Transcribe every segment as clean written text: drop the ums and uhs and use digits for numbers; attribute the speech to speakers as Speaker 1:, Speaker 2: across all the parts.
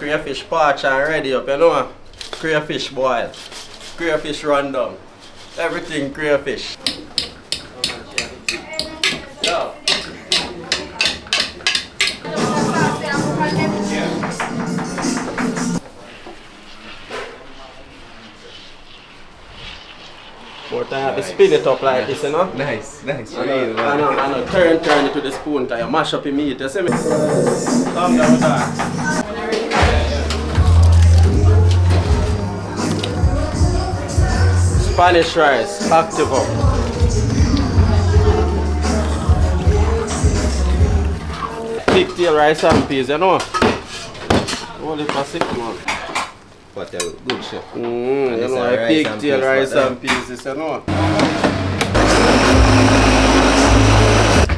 Speaker 1: crayfish parch and ready up, you know. Crayfish boil. Crayfish rundown. Everything crayfish. Yeah. But I have to spin it up like this, you know?
Speaker 2: Nice.
Speaker 1: I know, turn it to the spoon because you mash up your meat, you see me? Calm down with that. Spanish rice, active up. Pigtail rice and peas, you know? Holy classic, man.
Speaker 2: What a good chef.
Speaker 1: You know, pigtail rice and peas, you know?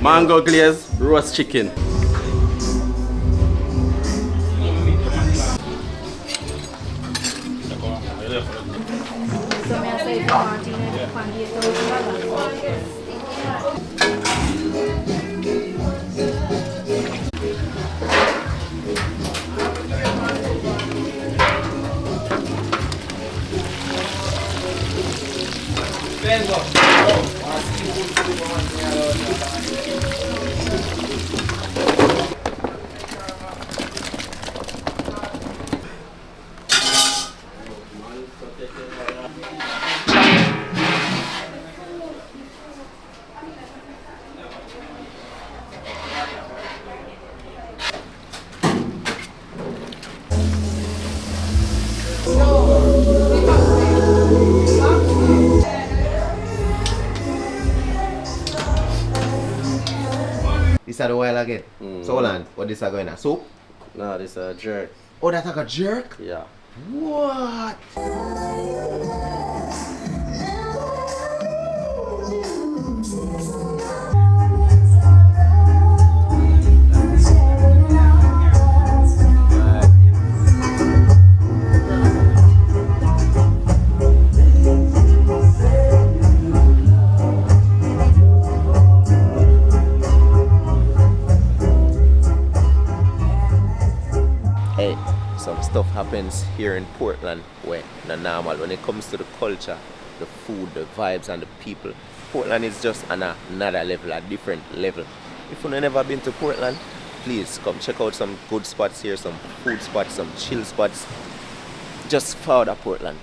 Speaker 1: Mango glazed roast chicken.
Speaker 2: This is the oil again. So hold on, what this is going on? Soup?
Speaker 1: No, this is a jerk.
Speaker 2: Oh, that's like a jerk?
Speaker 1: Yeah.
Speaker 2: What? Some stuff happens here in Portland where not normal when it comes to the culture, the food, the vibes and the people. Portland is just on another level, a different level. If you've never been to Portland, please come check out some good spots here, some food spots, some chill spots. Just far out of Portland.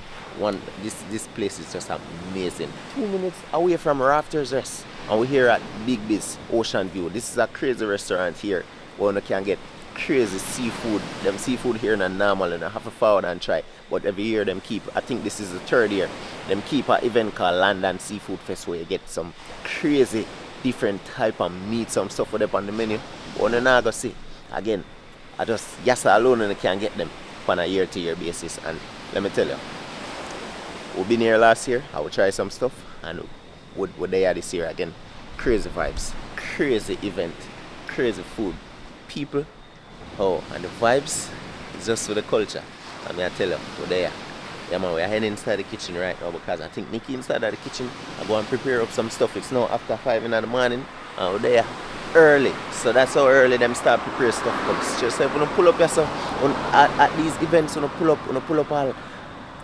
Speaker 2: This place is just amazing. 2 minutes away from Rafters Rest. And we're here at Bigbiz Ocean View. This is a crazy restaurant here where you can get crazy seafood. Them seafood here is normal and I have to forward and try. But every year them keep, I think this is the 3rd year, them keep an event called London Seafood Fest where you get some crazy different type of meat, some stuff for them on the menu. But you're not going to see. Again, I just, yes alone and you can get them on a year-to-year basis. And let me tell you, we've been here last year, I will try some stuff and we're there this year again. Crazy vibes, crazy event, crazy food, people. Oh, and the vibes is just for the culture. I mean, I tell you, we're there. Yeah, man, we're heading inside the kitchen right now because I think Nikki inside of the kitchen. I go and prepare up some stuff. It's now after 5 in the morning and we're there early. So that's how early them start prepare stuff. But just if you don't pull up yourself at these events, you pull up all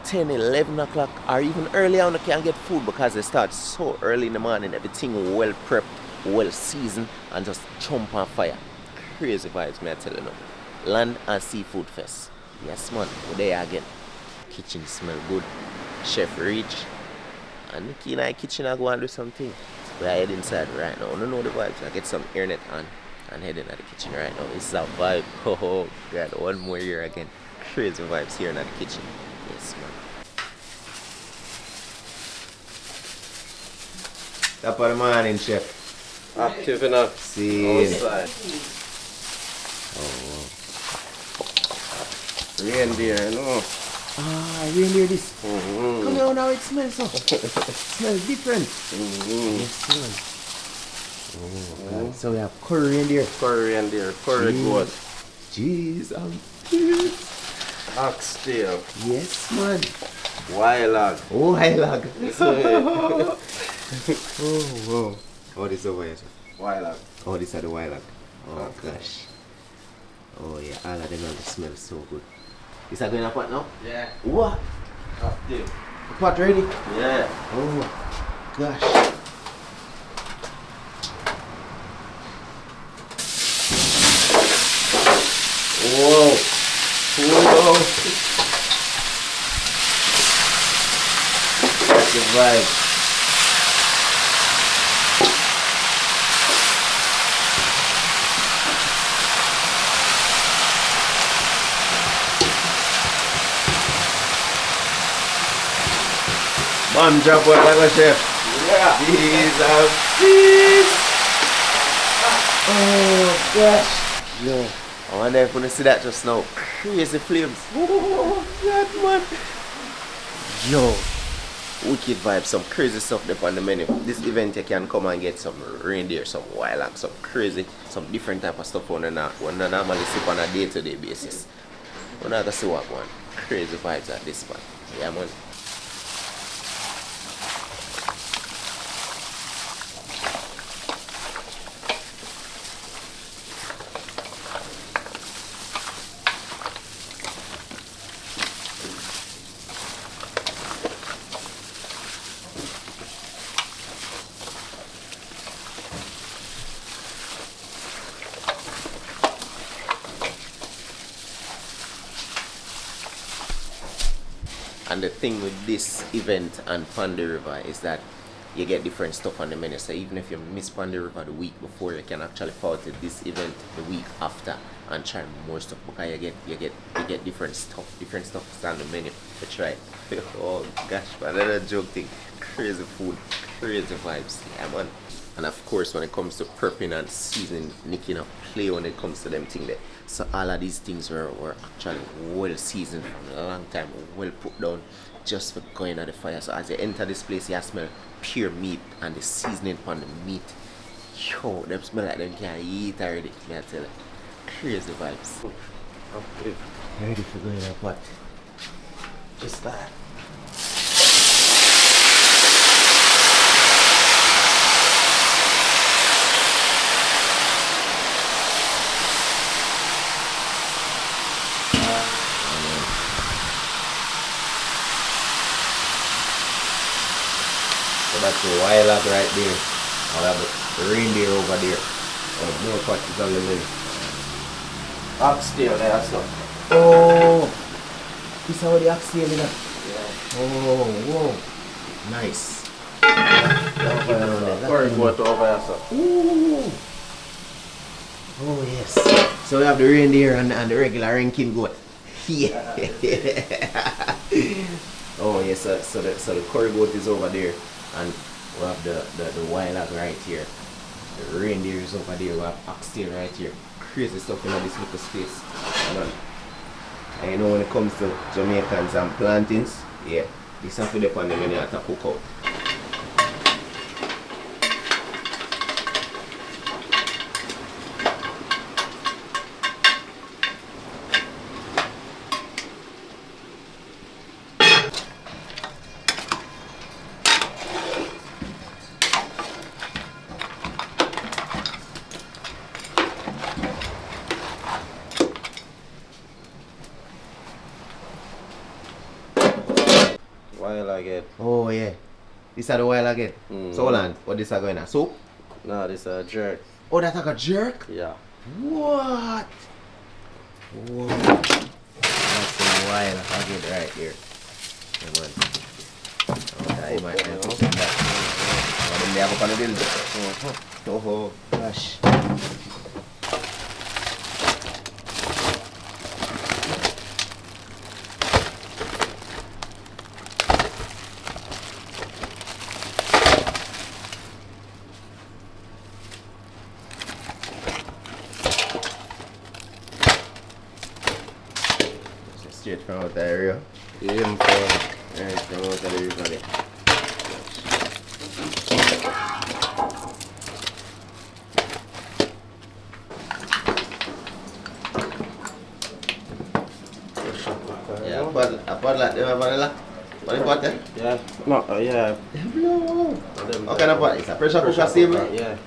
Speaker 2: 10, 11 o'clock or even earlier on you can get food because they start so early in the morning. Everything well prepped, well seasoned and just jump on fire. Crazy vibes, may I tell you now. Land and Seafood Fest. Yes, man, we're there again. Kitchen smell good. Chef reach. And Nikki in our kitchen, I go and do something. We're heading inside right now. I don't know the vibes. I get some earnet on and heading at the kitchen right now. It's a vibe. Oh, God, 1 more year again. Crazy vibes here in the kitchen. Yes, man. Top of the morning, chef.
Speaker 1: Active enough.
Speaker 2: See.
Speaker 1: Outside.
Speaker 2: Oh.
Speaker 1: Reindeer, you know.
Speaker 2: Ah, reindeer this. Come on now, it smells so. It smells different. Yes, man. Oh, God. So we have curry reindeer.
Speaker 1: Curry reindeer, curry goat.
Speaker 2: Jeez, I'm pissed.
Speaker 1: Oxtail.
Speaker 2: Yes, man.
Speaker 1: Wild.
Speaker 2: Oh, wild. Oh, wow. Oh, this is over here.
Speaker 1: Wild.
Speaker 2: Oh, these are the wild. Oh, gosh. Oh, yeah. All of them smell so good. Is that going to pot now?
Speaker 1: Yeah.
Speaker 2: What?
Speaker 1: Oxtail.
Speaker 2: The pot ready?
Speaker 1: Yeah.
Speaker 2: Oh, gosh. Whoa. Whoa. That's the vibe. Mom, drop what like a chef.
Speaker 1: Yeah.
Speaker 2: Jesus. Jeez. Oh gosh. Yo. I wonder if you see that just now. Crazy flames. Oh, that man. Yo. Wicked vibes, some crazy stuff there on the menu. This event you can come and get some reindeer, some wild, some crazy, some different type of stuff on one normally see on a day-to-day basis. We're not gonna see what one. Crazy vibes at this spot. Yeah man. And the thing with this event and Panda River is that you get different stuff on the menu. So even if you miss Panda River the week before, you can actually fall to this event the week after and try more stuff because you get different stuff is on the menu to try. Oh gosh, but another joke thing. Crazy food, crazy vibes. Yeah man. And of course when it comes to prepping and seasoning, Nicky not play when it comes to them things there. So all of these things were actually well seasoned from a long time, well put down just for going at the fire. So as you enter this place, you smell pure meat and the seasoning on the meat. Yo, them smell like them can't eat already, may I tell you. Crazy vibes.
Speaker 1: Okay.
Speaker 2: Ready for going in pot. Just that. So that's the wild hog right there. I'll have the reindeer over there. Oh, more pot is on the menu.
Speaker 1: Oxtail there, so.
Speaker 2: Oh, this is how the oxtail in that.
Speaker 1: Yeah.
Speaker 2: Oh, whoa. Nice.
Speaker 1: Curried goat over there, so.
Speaker 2: Ooh. Oh, yes. So we have the reindeer and the regular ranking goat. Yeah. Oh, yes. So the curry goat is over there. And we have the wild hog right here. The reindeer is over there. We have oxtail right here. Crazy stuff in this little space. And you know when it comes to Jamaicans and plantains, yeah, this have to depend on the menu at a cookout.
Speaker 1: Wild again.
Speaker 2: Oh yeah. This is the wild again. So hold on, what this are going on? Soup?
Speaker 1: No, this is a jerk.
Speaker 2: Oh, that's like a jerk?
Speaker 1: Yeah.
Speaker 2: What? Whoa. That's a wild again right here. Come on. Okay, might have to come back. Oh, then they have a kind of build. Oh gosh. Straight from out the area.
Speaker 1: Yeah,
Speaker 2: Right from out the everybody. Yeah, apart like them vanilla. What is what?
Speaker 1: Yeah. No, yeah.
Speaker 2: No. What kind of pot? It's a pressure cooker stable?
Speaker 1: Yeah.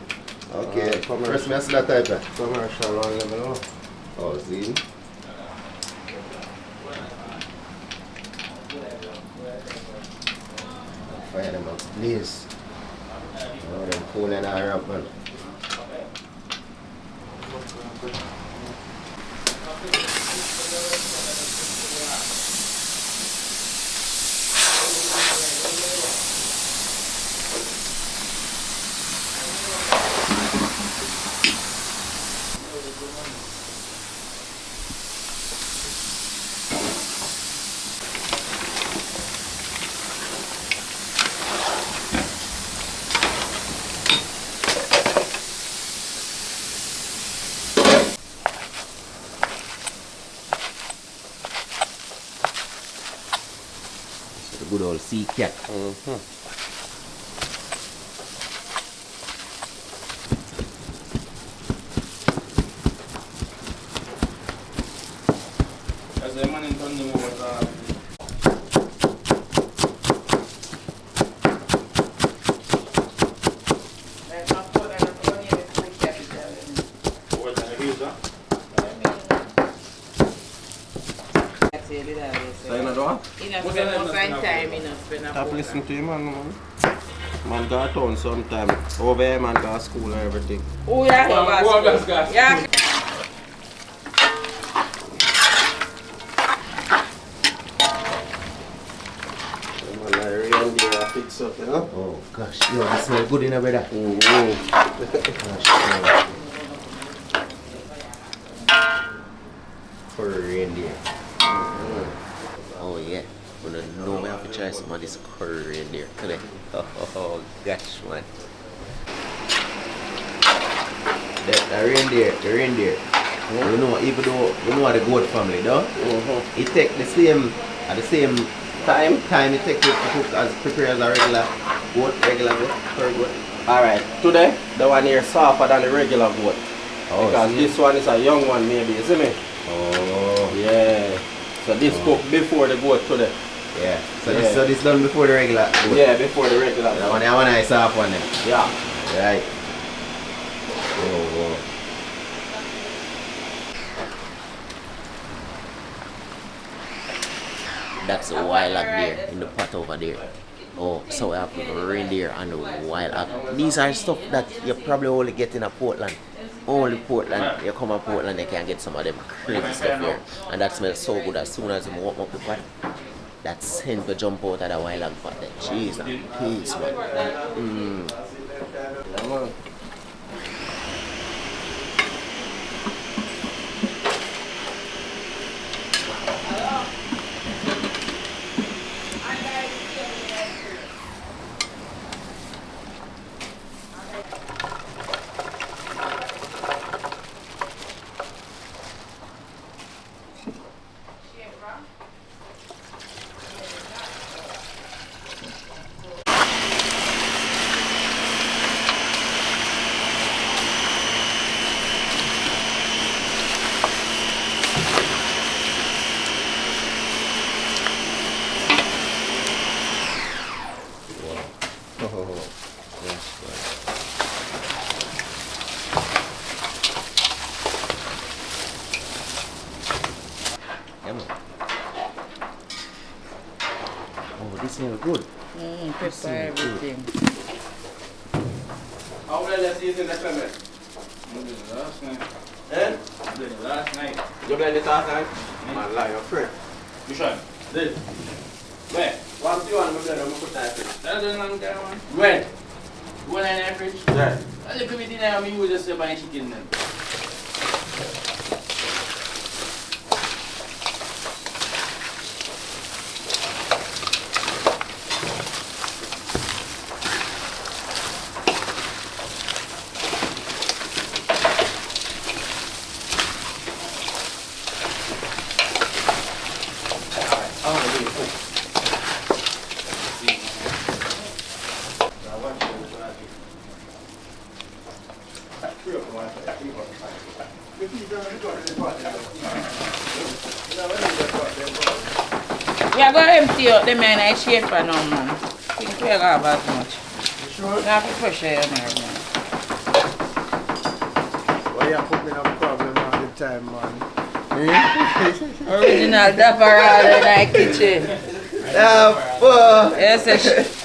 Speaker 2: Okay. First me see that type.
Speaker 1: Commercial one level.
Speaker 2: Oh, see. fire them up, please. Oh, them pulling her up, man. Good old sea cat.
Speaker 1: Stop listening to him, man. Man go to town sometime. Over here, man go to school and everything.
Speaker 3: Oh yeah, go to school. Yeah.
Speaker 1: Reindeer fix up, you know?
Speaker 2: Oh gosh, yo, that smells good in a brother. For reindeer. Oh yeah. I don't know me have to try some of this curry reindeer today. Oh gosh, man. The reindeer. You know, even though you know the goat family, though, it take the same time it takes to cook as prepare as a regular goat, curry goat.
Speaker 1: Alright, today the one here softer than the regular goat.
Speaker 2: Oh,
Speaker 1: because this one is a young one maybe, you see me?
Speaker 2: Oh.
Speaker 1: Yeah. So this cooked before the goat today.
Speaker 2: Yeah. So this done before the regular goat?
Speaker 1: Yeah, before the regular goat.
Speaker 2: That one I soft one then?
Speaker 1: Yeah.
Speaker 2: Right. Oh. That's a wild hog there in the pot over there. Oh, so we have reindeer and the wild hog. These are stuff that you probably only get in a Portland. Only Portland. You come to Portland, they can get some of them crazy stuff here. And that smells so good as soon as you open up the pot. That scent will jump out of the wild hog pot. The cheese and peace, man. Smells good.
Speaker 3: Prepare everything.
Speaker 1: How well is it in the family?
Speaker 4: Last night.
Speaker 1: Eh?
Speaker 4: Last night.
Speaker 1: You blend it last night? Man, lie, you're afraid.
Speaker 4: Which one?
Speaker 1: This.
Speaker 4: Where?
Speaker 1: What do you want me to blend? I'm going to put that in.
Speaker 4: That's the long time one.
Speaker 1: When?
Speaker 4: One in the fridge?
Speaker 1: Yeah.
Speaker 4: I look at it in there, I was just buying chicken then.
Speaker 3: We are going to empty out the man I shade for now, man. I think we have as much.
Speaker 1: Sure.
Speaker 3: We have to pressure in there, man.
Speaker 5: Why you put me in a problem all the time, man?
Speaker 3: Original Dapper in the kitchen.
Speaker 2: Dapper!
Speaker 3: Yes,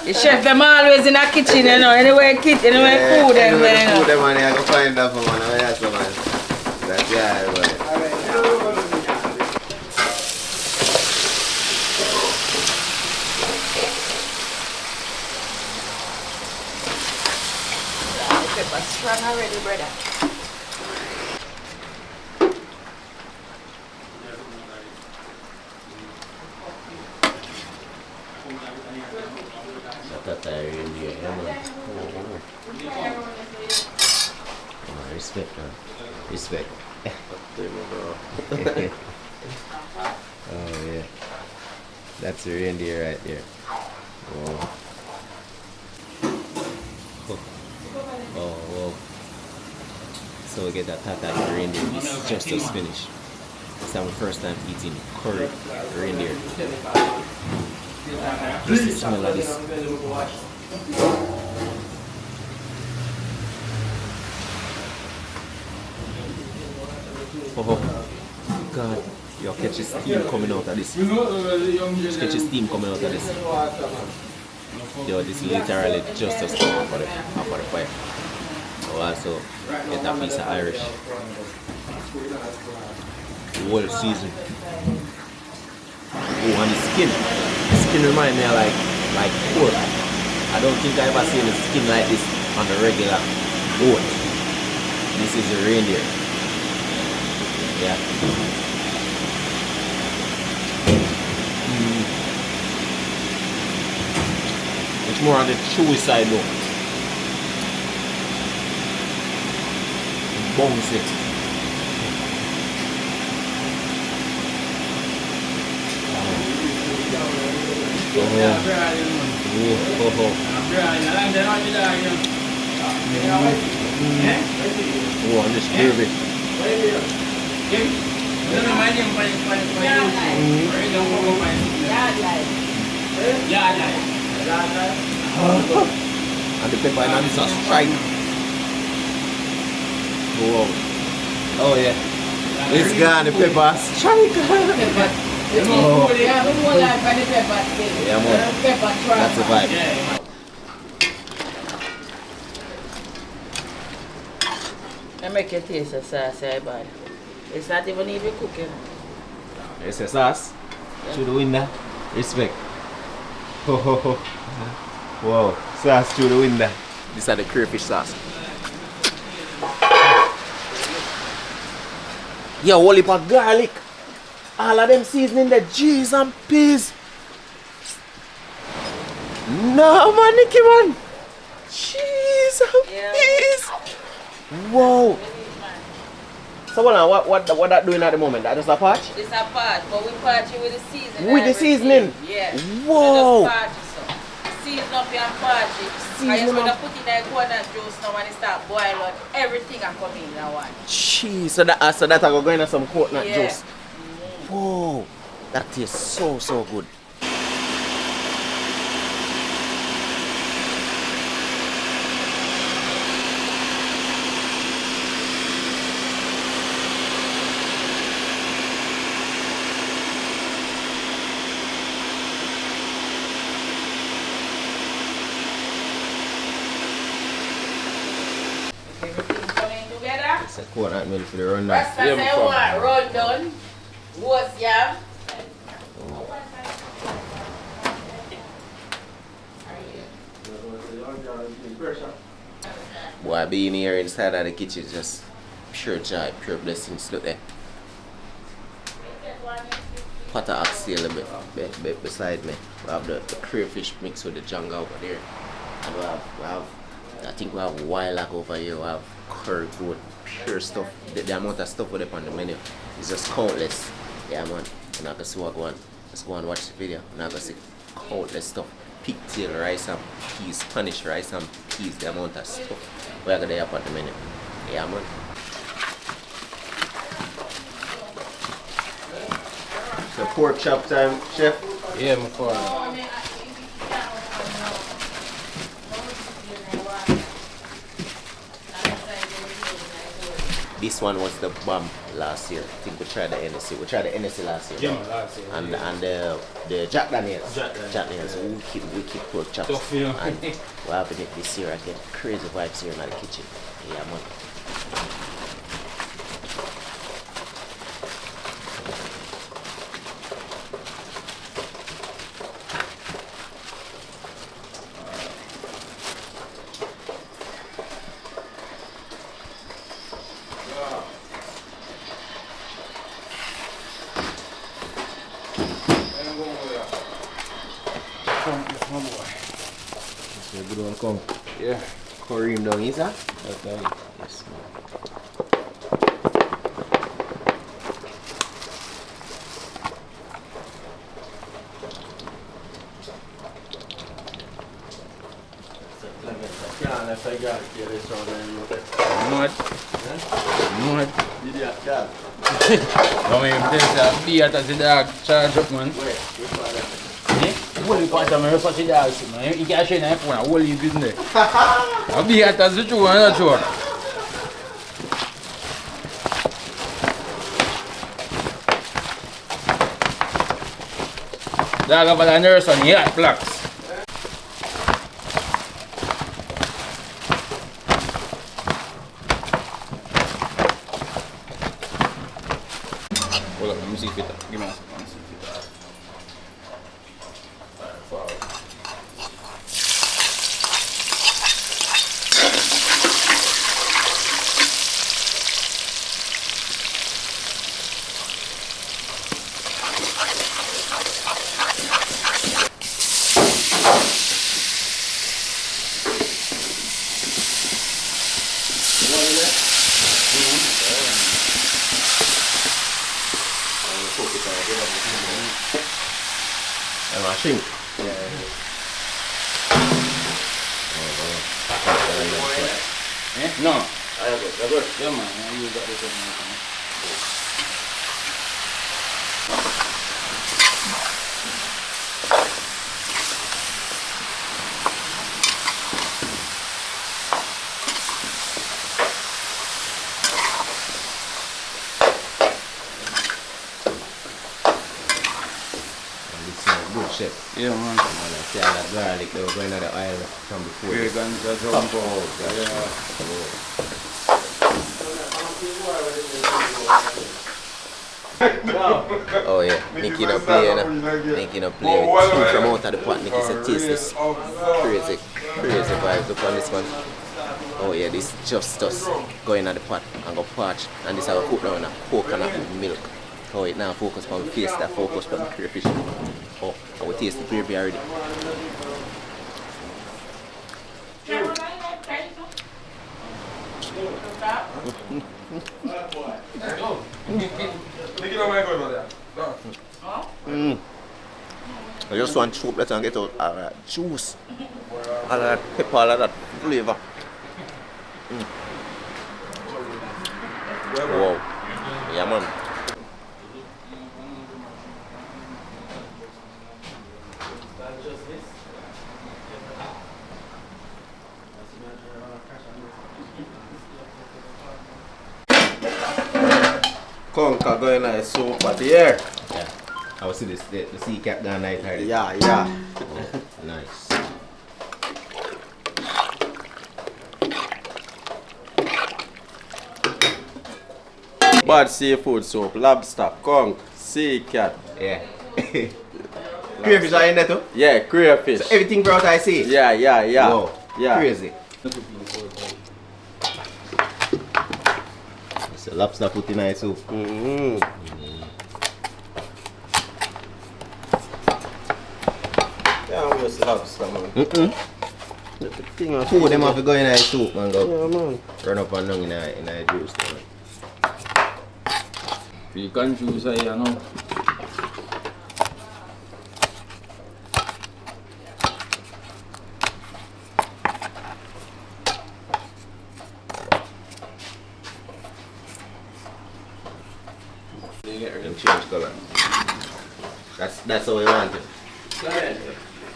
Speaker 3: The chef them always in the kitchen, you know. Anyway, food them,
Speaker 2: Food
Speaker 3: you know.
Speaker 2: them, man. I go find that for man. That's the man. That's yeah, man.
Speaker 3: Pepper strong already, brother.
Speaker 2: That's a reindeer, yeah, man. Oh, respect, man. Respect. Oh, yeah. That's a reindeer right there. Whoa. Oh, whoa. So we get that tata reindeer. This is just finished. It's our first time eating curried reindeer. Just the smell of this. Oh, God. You catch a steam coming out of this. Just catch a steam coming out of this. Yo, this is literally just a steam off of the fire. So also get a piece of Irish. Whole season. Oh, and the skin. The skin reminds me of like pork. I don't think I ever seen a skin like this on a regular goat. This is a reindeer. Yeah. It's more on the chewy side though. Bones it. Oh, and this gravy. And the pepper and this sauce strike. Whoa. Oh yeah. It's gone, the pepper strike.
Speaker 3: Yeah,
Speaker 2: man. That's the vibe.
Speaker 3: I make it taste the sauce, I bad. It's not even cooking.
Speaker 2: It's a sauce. Through the window. Respect. Ho ho ho. Wow. Sauce through the window. These are the crayfish sauce. Yo, whole heap of garlic. All of them seasoning the cheese and peas. No man, Nicky man. Cheese and peas. Whoa. So what that doing at the moment? That just a patch?
Speaker 3: It's a patch, but we patch it with the seasoning.
Speaker 2: With the seasoning?
Speaker 3: Yeah.
Speaker 2: Whoa.
Speaker 3: So just patch it, so. Season up and patch it. And you're going to put in that coconut juice now when it start boiling. Everything will come in that one.
Speaker 2: Cheese. So that I go going to some coconut
Speaker 3: Yeah.
Speaker 2: juice. Whoa. That tastes so good.
Speaker 3: Everything coming together.
Speaker 2: It's a coconut milk for the rundown.
Speaker 3: Rasta say what? Rundown. Roast yam.
Speaker 2: Boy, being here inside of the kitchen is just pure joy, pure blessings. Look there. Pot of oxtail a bit beside me. We have the crayfish mixed with the jungle over there. And we have I think we have wild over here. We have curried goat, pure stuff. The amount of stuff we have on the menu is just countless. Yeah man, you're not gonna see what go on. Let's go and watch the video. You're not gonna see countless stuff. Pigtail rice and peas, Spanish rice and peas, the amount of stuff we are gonna have on the menu. Yeah man. So pork chop time, chef.
Speaker 1: Yeah, my father.
Speaker 2: This one was the bomb last year. I think we tried the NSC. We tried the NSC last year.
Speaker 4: Yeah, man, last year.
Speaker 2: And the Jack Daniels.
Speaker 4: Jack Daniels.
Speaker 2: We keep pork chops.
Speaker 4: Tough, you know.
Speaker 2: And we're having it this year again. Crazy vibes here in the kitchen. Yeah, man. Good one, come.
Speaker 4: Yeah.
Speaker 2: Curry him down, is that?
Speaker 4: Okay.
Speaker 2: Yes, man.
Speaker 4: Mud. Mud.
Speaker 1: Idiot, yeah.
Speaker 4: Don't make me tell you, be at the dog charge up, man. What you want to do? What you do? Man, you can't share that phone. What you doing there? I'll be at the situation. That's all. Dog up at the nurse on the hot blocks. Hold up, let me see if it. Give me a second. Let me see if it.
Speaker 2: And I think.
Speaker 4: No. Yeah, man. I use that this one.
Speaker 2: Good chef.
Speaker 4: Yeah, man.
Speaker 2: And I see all that garlic they were going out the oil from before.
Speaker 4: We're
Speaker 2: this.
Speaker 4: going to jump
Speaker 2: Oh,
Speaker 4: out.
Speaker 2: gosh. Oh yeah, Nicky no play, you know. Nicky no play. Two from out of the pot. Nicky said taste this. Crazy vibes up on this one. Oh yeah, this just us going at the pot and go parch. And this I will put down a coconut milk. Oh it now focus on the face, that focus on the crayfish. Oh, I will taste the gravy already. I just want soup that and get out all that juice, all that pepper, all that flavor. Wow. Yeah, man.
Speaker 1: Conker going nice soup at the air.
Speaker 2: Yeah. I will see this, the sea cat gone night already.
Speaker 1: Yeah, yeah.
Speaker 2: Oh, nice.
Speaker 1: Bad seafood soup, lobster, conch, sea cat.
Speaker 2: Yeah. Crayfish are in there too?
Speaker 1: Yeah, crayfish.
Speaker 2: So everything brought I see?
Speaker 1: Yeah, yeah, yeah.
Speaker 2: Wow.
Speaker 1: Yeah.
Speaker 2: Crazy. So lobster put in my soup.
Speaker 1: Yeah, I'm just lobster, man.
Speaker 2: Two of them have to go in my soup, man. Go
Speaker 1: Yeah, man.
Speaker 2: run up and down in a juice. Man.
Speaker 4: You confuse her, you know.
Speaker 2: Them change color. That's how we want it.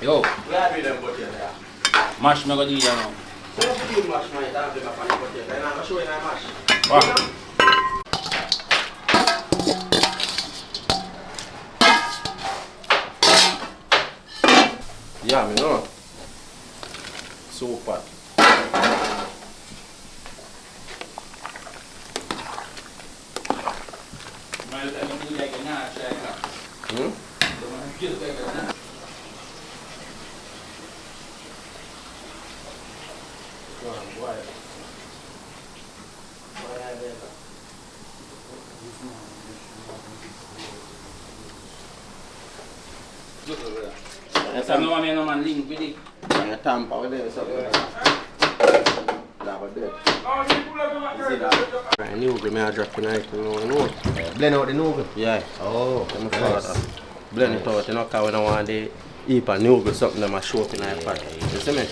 Speaker 4: Yo,
Speaker 1: Glad we them put you there.
Speaker 4: mash me go do that now.
Speaker 1: Don't you mash my time to my funny potato. And I'm showing I mash.
Speaker 4: What?
Speaker 1: yummy, no? Super. Hmm?
Speaker 4: No man link with it.
Speaker 1: I tamper with it, something. Right, nougat, may I drop in it, you know.
Speaker 2: Blend out the nougat?
Speaker 1: Yeah.
Speaker 2: Oh,
Speaker 1: I'm
Speaker 2: nice.
Speaker 1: blend it out, you know, because we don't want the heap of nougat something that might show up in our pot. You see me?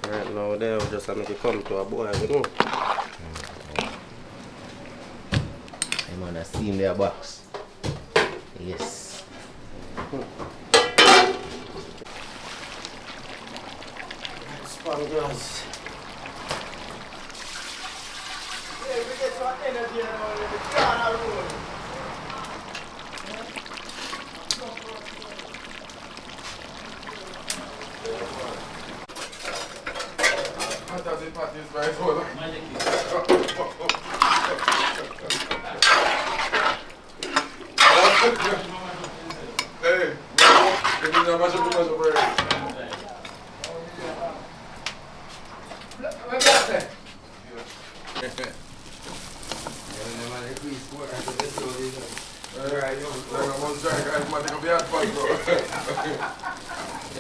Speaker 1: Right now, there, we just make it come to a boil, you know.
Speaker 2: I'm on a steam their box. Yes.
Speaker 1: Sponges.
Speaker 5: Hey, this is a mash bread.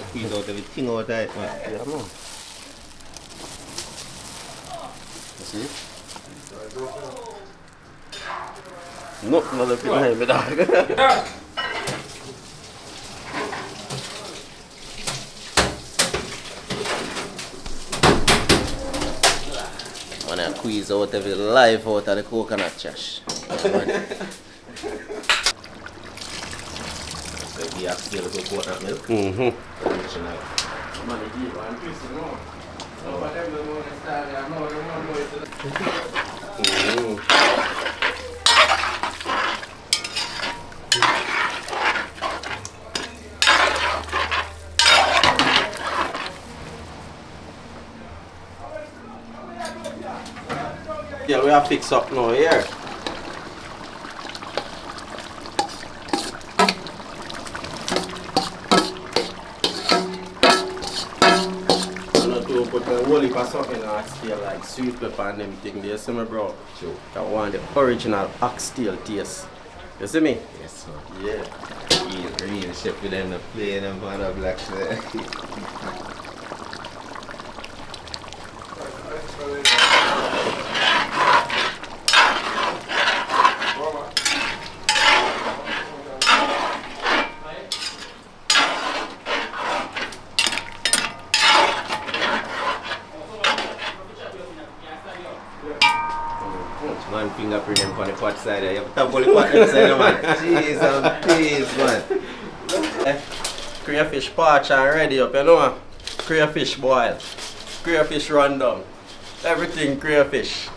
Speaker 2: Squeeze out everything out of it, man.
Speaker 1: Yeah, man. You see? Nope, not looking at me, dog.
Speaker 2: Man, I squeeze out every life out of the coconut trash. So we have still the coconut milk.
Speaker 1: Mm-hmm.
Speaker 2: Original.
Speaker 1: Yeah, we have fix up now here. Put a whole heap of something in oxtail like sweet pepper and them thing there, see me bro?
Speaker 2: Sure.
Speaker 1: I want the original oxtail taste. You see me?
Speaker 2: Yes, sir.
Speaker 1: Yeah.
Speaker 2: Real chef with them playing them on the black there. One fingerprint them on the pot side there. You have to tap all the pot inside man. Jeez and please man.
Speaker 1: Crayfish parch and ready up, you know? Crayfish boil. Crayfish rundown. Everything crayfish.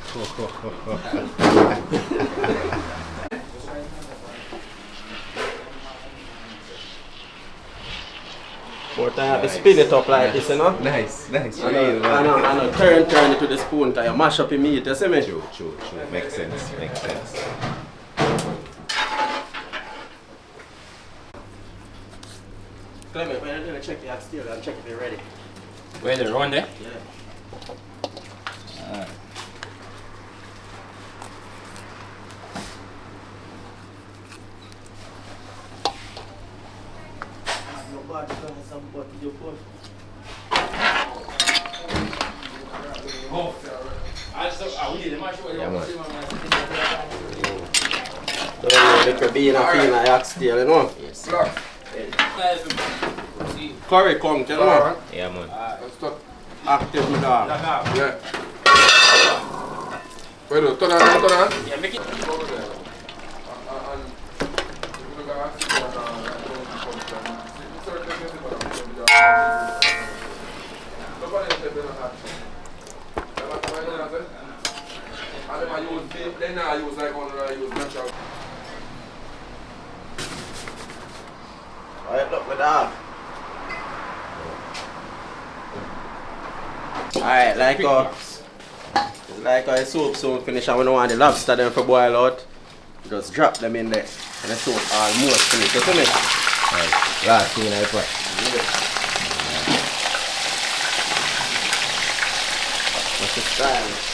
Speaker 1: More time to spin it up like this, you know?
Speaker 2: Nice, nice.
Speaker 1: I know, turn it to the spoon because you mash up your meat, you see me?
Speaker 2: True. Makes sense, makes sense.
Speaker 1: Clement, when you're going to check the oxtail and check if you're ready.
Speaker 4: Where the run there?
Speaker 1: Yeah.
Speaker 2: Yeah, man.
Speaker 1: Don't know, being a feel like oxtail, you know?
Speaker 2: Yes.
Speaker 1: Curry come, you know?
Speaker 2: Yeah, man.
Speaker 1: Active with that.
Speaker 5: Yeah. Wait, turn on.
Speaker 4: Yeah, make it.
Speaker 5: Over there. And if you look at
Speaker 1: Alright, look with that. Alright, like our soup soon finish and we don't want the lobster them for boil out. Just drop them in there. And the soup almost finished, you see me?
Speaker 2: Right. Last thing I put.
Speaker 1: What's the style?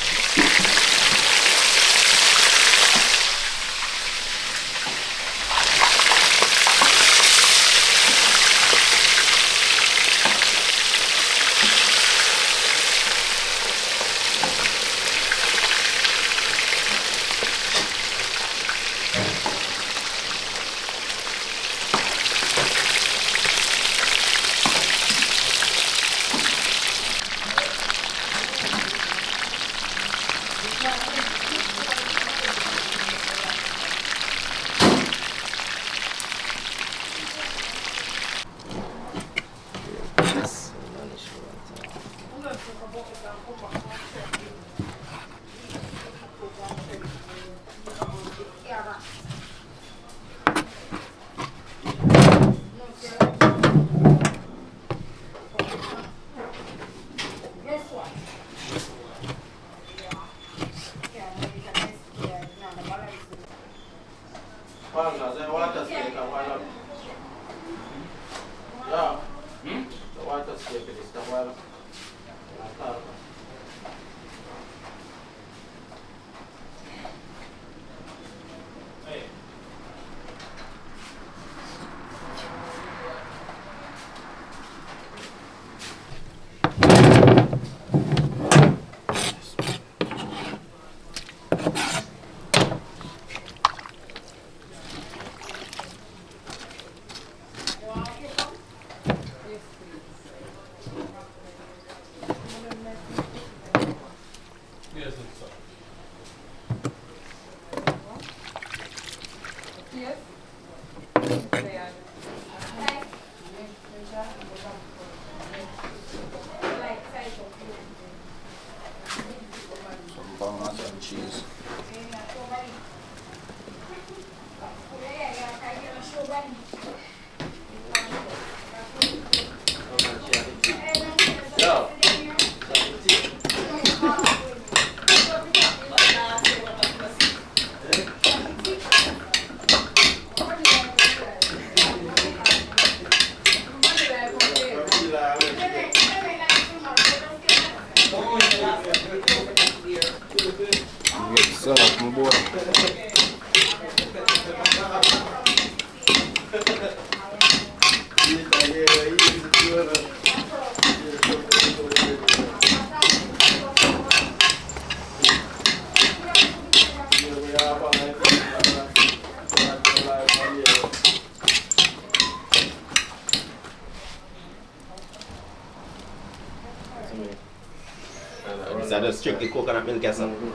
Speaker 2: Is that just strictly coconut milk or something?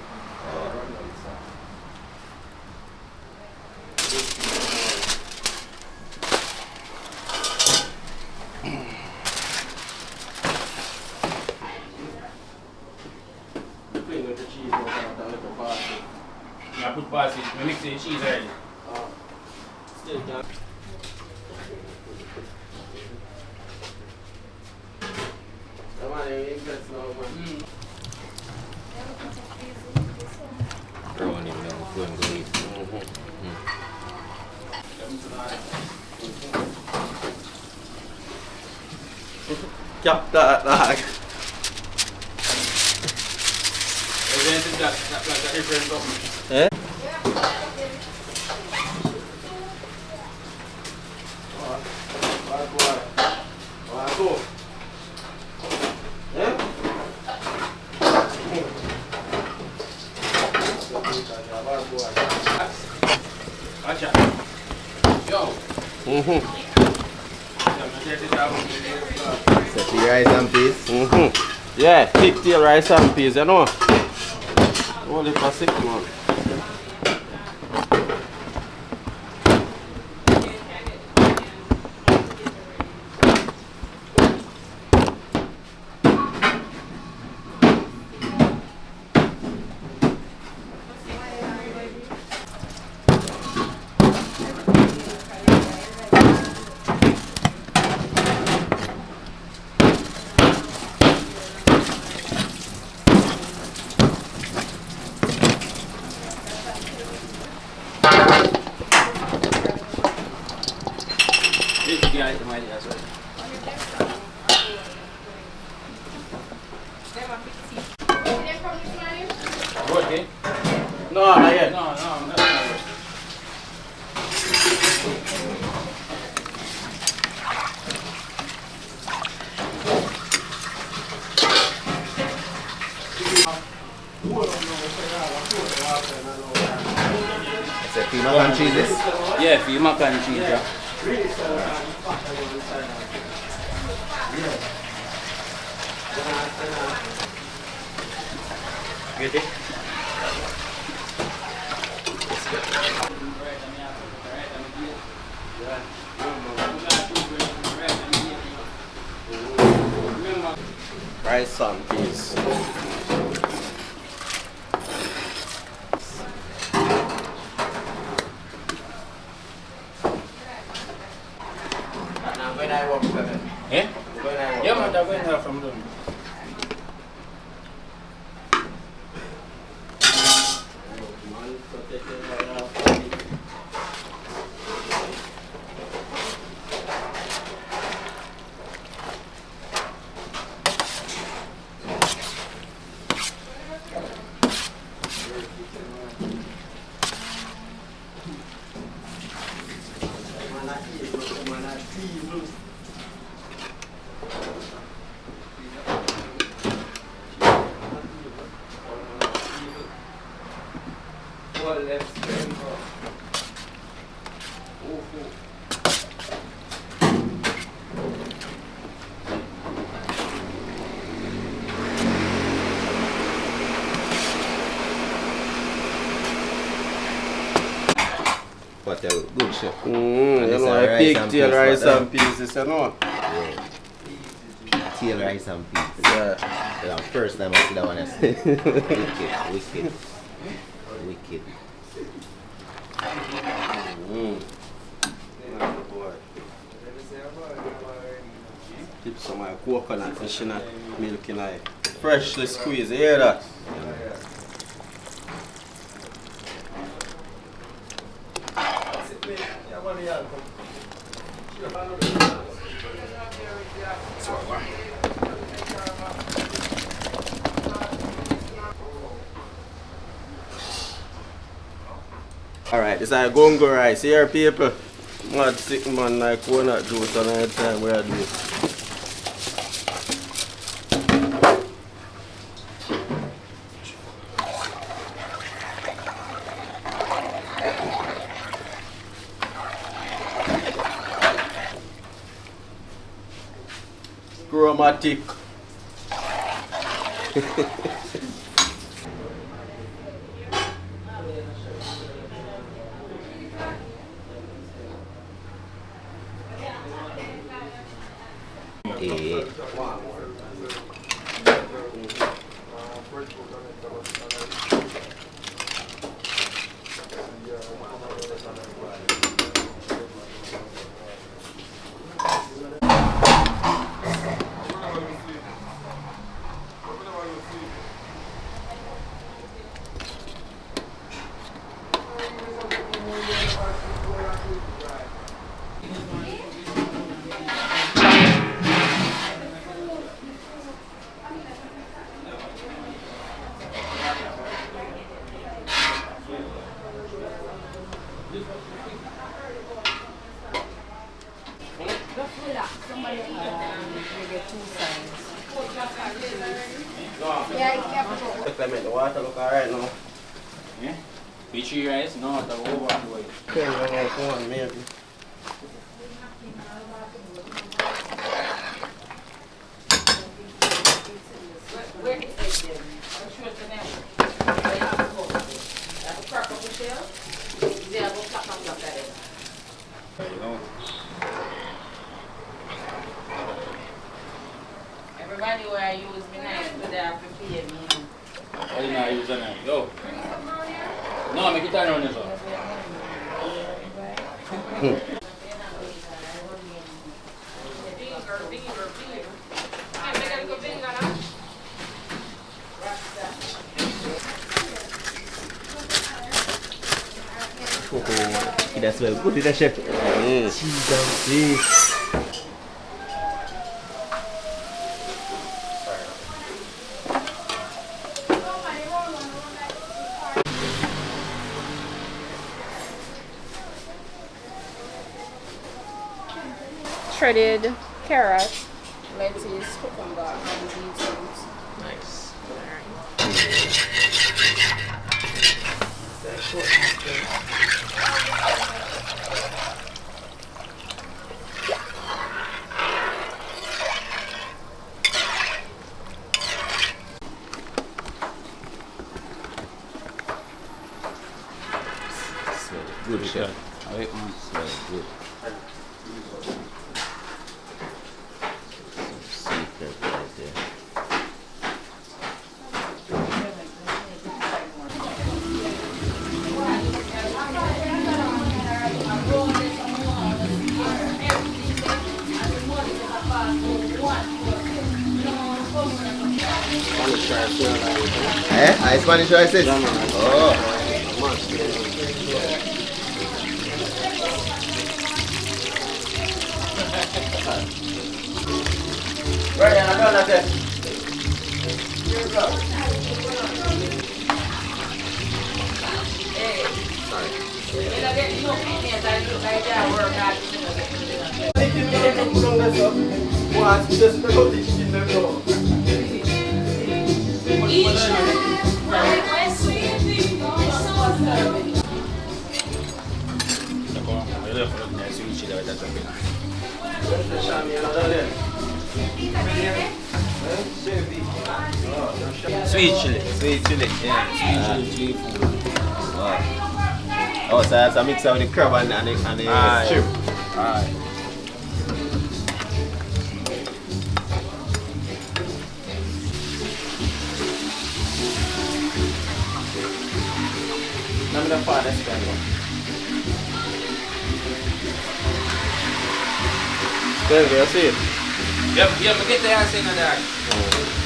Speaker 4: I put pastries, I mix the cheese already.
Speaker 1: Still can't. Come on, you impressed now, man.
Speaker 2: Brownie milk, going glazed.
Speaker 1: Cap that dog.
Speaker 4: Isn't that like a different something?
Speaker 1: Eh?
Speaker 2: Set the rice and peas.
Speaker 1: Yeah, pigtail rice and peas, you know. Only for 6 months.
Speaker 4: Okay.
Speaker 1: No, not yet.
Speaker 4: No, not yet.
Speaker 2: It's a few mac and cheeses.
Speaker 4: Yeah, for mac and cheese, yeah.
Speaker 1: Get it? Rice and peas. Now when I walk seven.
Speaker 4: Eh?
Speaker 1: When I walk.
Speaker 4: Yeah, man, I'm going to have from them.
Speaker 2: But a good chef.
Speaker 1: You know, a pigtail rice and peas, you know.
Speaker 2: Yeah. Pigtail rice and peas.
Speaker 1: Yeah.
Speaker 2: The first time I see that one, I said, wicked. Keep some of my coconut and shea milk in it. Freshly squeezed, you hear that? Alright, this is a gongo rice here, people. Mad sick man like coconut juice on the time we are doing. Chromatic. Yeah. If I make the water look alright now.
Speaker 4: Yeah? Peachy rice? No, the whole one way.
Speaker 1: Depends on how it's going, maybe.
Speaker 3: Where is it then? I'm sure it's an apple. They have to go. They have to crack up the shell. They have to crack up that in.
Speaker 4: You know.
Speaker 3: Everybody where I use me knife, but they have to pay me.
Speaker 4: Why you not use a knife? Yo. No, make it turn around this one.
Speaker 2: That's well good, that chef. Cheese and cheese.
Speaker 6: shredded carrot, lettuce, cucumber, and beetroot.
Speaker 2: Nice. Smell good, chef. Smell good. Some secret right there.
Speaker 1: Spanish rice, yeah,
Speaker 2: Eh? Spanish rices?
Speaker 1: man.
Speaker 2: Oh.
Speaker 1: Right, I'm done at it.
Speaker 4: Sweet chili.
Speaker 2: Sweet chili. Yeah.
Speaker 4: Sweet chili food.
Speaker 2: Wow. Oh, so that's a mix of the crab and the
Speaker 4: Aye.
Speaker 2: shrimp.
Speaker 4: Aye.
Speaker 1: None of the finest kind of. There you see it.
Speaker 4: Yeah, but get the answer in that.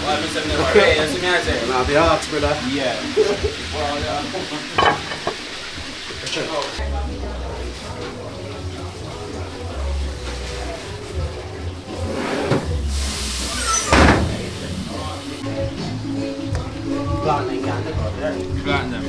Speaker 4: Well, I'm saying never. Hey, that's me answer.
Speaker 1: Now the hearts, brother.
Speaker 4: Yeah. Well, plant them.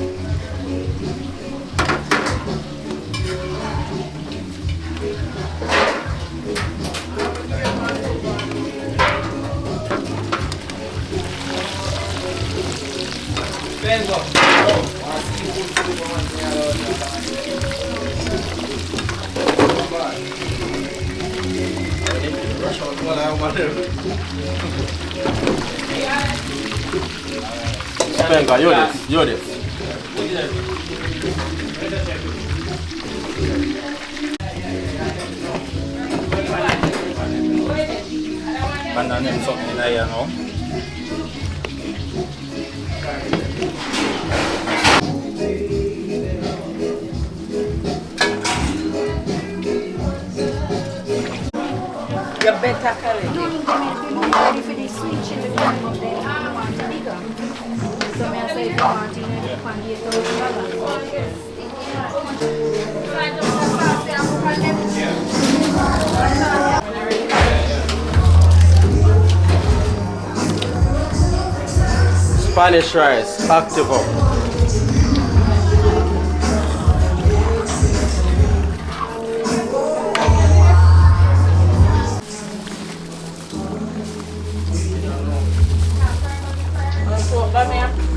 Speaker 1: Spenga, you this.
Speaker 4: Banana and something in there, no?
Speaker 3: You better curry.
Speaker 6: Ready for this sweet chili pan, but then you want it bigger. So me I say if you want it, you can get $8,000.
Speaker 1: Spanish rice, active up.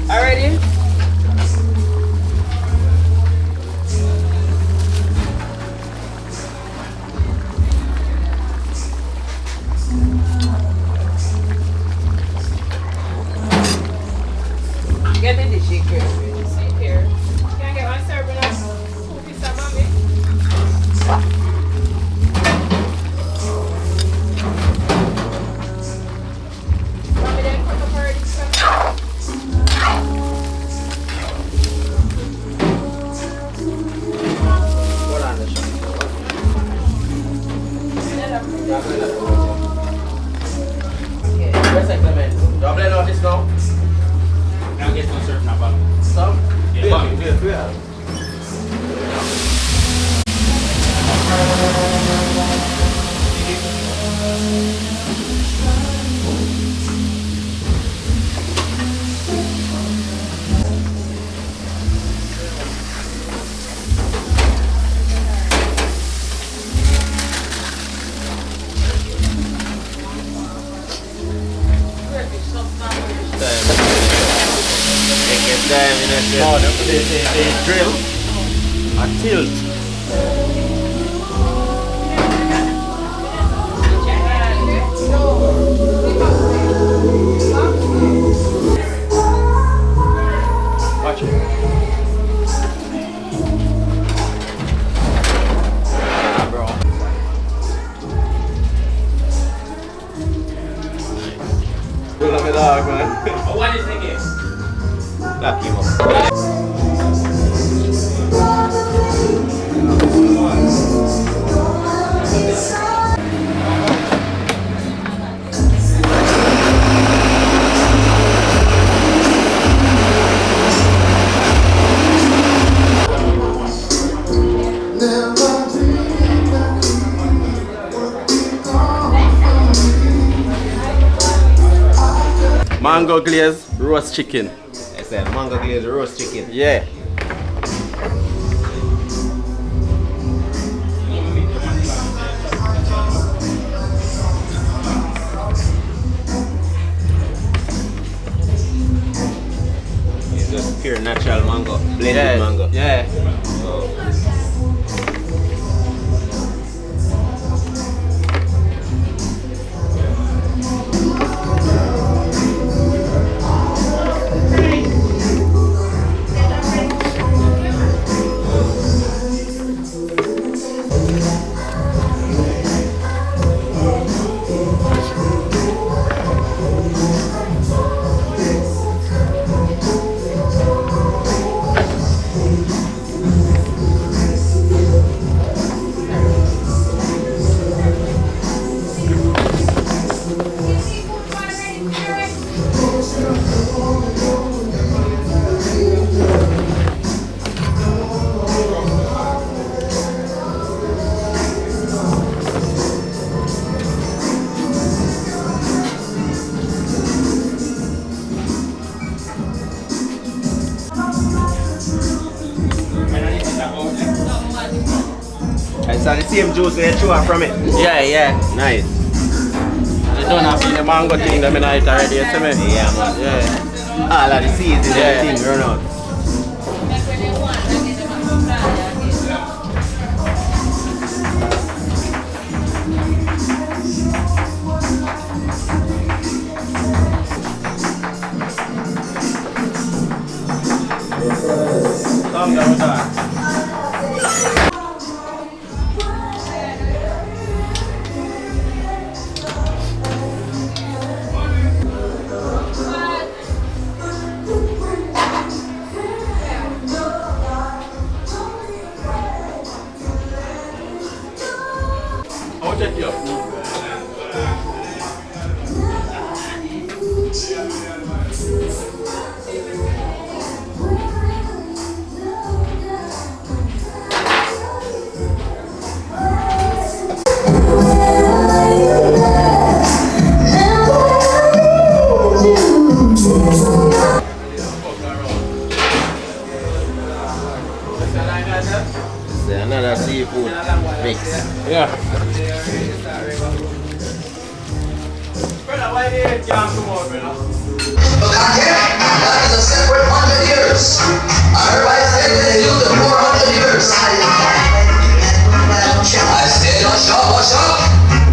Speaker 3: Already? Get me the chicken.
Speaker 6: See here. Can I get one serving of 2 pieces of mommy? Mommy, then put the curry some.
Speaker 1: Hold on, Where's the clement? Do I blend out this now?
Speaker 4: Can't get no certain about.
Speaker 1: So?
Speaker 2: time in a
Speaker 1: No, they drill a tilt. Watch it. Yeah, bro. Pull up my dog, man.
Speaker 4: What is the game?
Speaker 2: Lock him up.
Speaker 1: Mango glazed roast chicken.
Speaker 2: I said mango glazed roast chicken.
Speaker 1: Yeah.
Speaker 2: It's just pure natural mango, blended mango.
Speaker 1: Yeah.
Speaker 2: Oh. I saw the same juice they chew off from it.
Speaker 1: Yeah, yeah.
Speaker 2: Nice.
Speaker 1: You don't have the mango thing that I eat already, you see me?
Speaker 2: Yeah, man.
Speaker 1: Yeah.
Speaker 2: All of the seeds and
Speaker 1: Yeah.
Speaker 2: everything run out.
Speaker 1: Calm down with that. I'll take you up.
Speaker 2: It's another seafood mix.
Speaker 1: Yeah. Brother, why do you can't come out, brother?
Speaker 7: That is a separate 100 years. Everybody said that they do the 400 years. I said, hush up.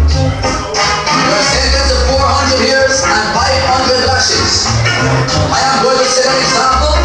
Speaker 7: You're sentenced to 400 years and 500 lashes. I am going to set an example.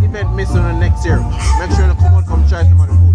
Speaker 1: event miss on the next year. Make sure you come out, come try some of the food.